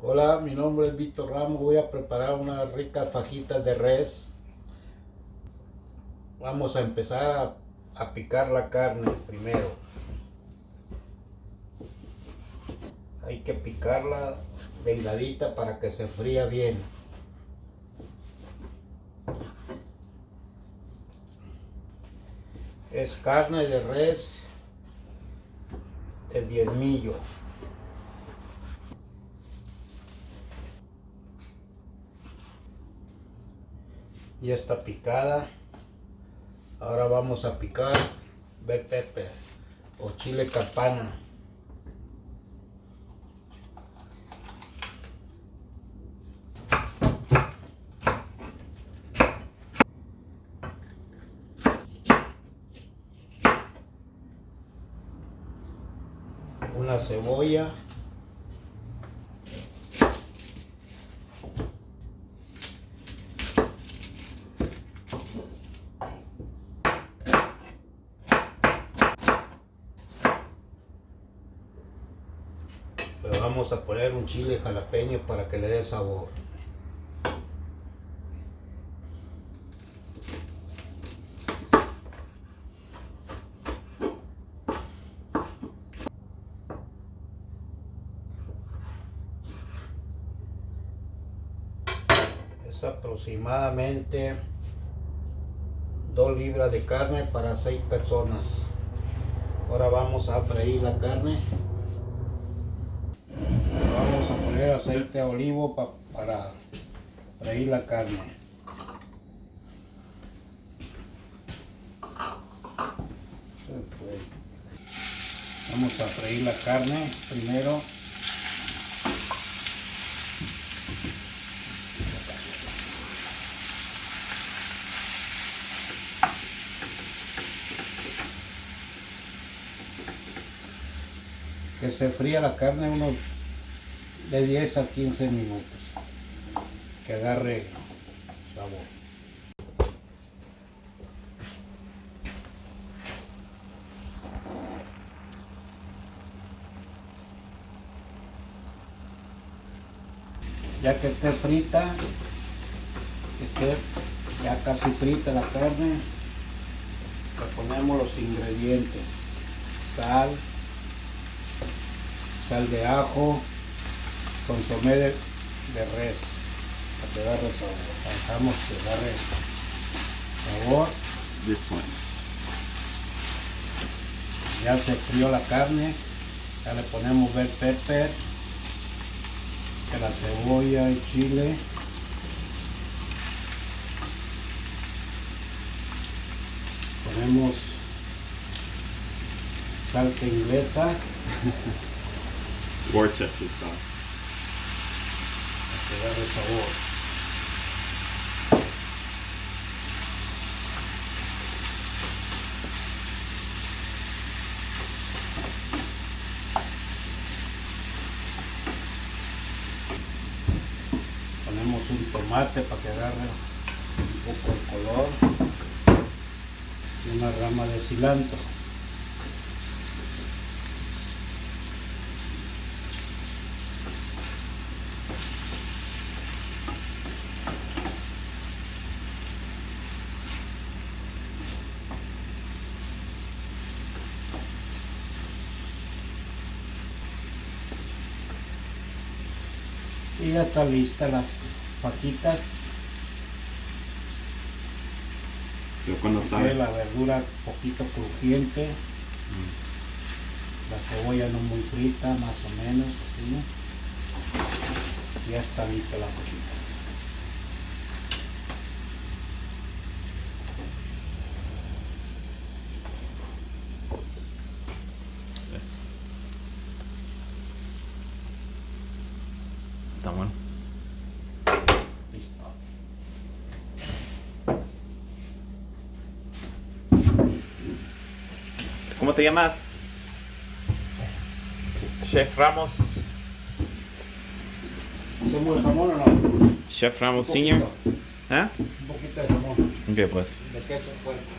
Hola, mi nombre es Víctor Ramos. Voy a preparar unas ricas fajitas de res. Vamos a empezar a picar la carne primero. Hay que picarla delgadita para que se fría bien. Es carne de res de diezmillo. Ya está picada. Ahora vamos a picar bell pepper o chile campana. Una cebolla. Le vamos a poner un chile jalapeño para que le dé sabor. Es aproximadamente 2 libras de carne para 6 personas. Ahora vamos a freír la carne. Vamos a poner aceite de olivo para freír la carne. Vamos a freír la carne primero. Que se fría la carne unos de 10 a 15 minutos. Que agarre sabor. Ya que esté frita, que esté ya casi frita la carne, le ponemos los ingredientes: sal, sal de ajo, consomé de res, para que agarre sabor. Dejamos que agarre sabor. This one. Ya se frió la carne, ya le ponemos bell pepper, que la cebolla, el chile. Ponemos salsa inglesa. Worcester sauce. Para que agarre sabor. Ponemos un tomate para que agarre un poco el color. Y una rama de cilantro. Y ya está lista las fajitas. Yo cuando sabe. La verdura un poquito crujiente. La cebolla no muy frita, más o menos así. Ya está lista las fajitas. Está bueno. Listo. ¿Cómo te llamas? Chef Ramos. ¿Hacemos el jamón o no? Chef Ramos Senior. ¿Ah? Un poquito de jamón, Ok, pues. de queso fuerte.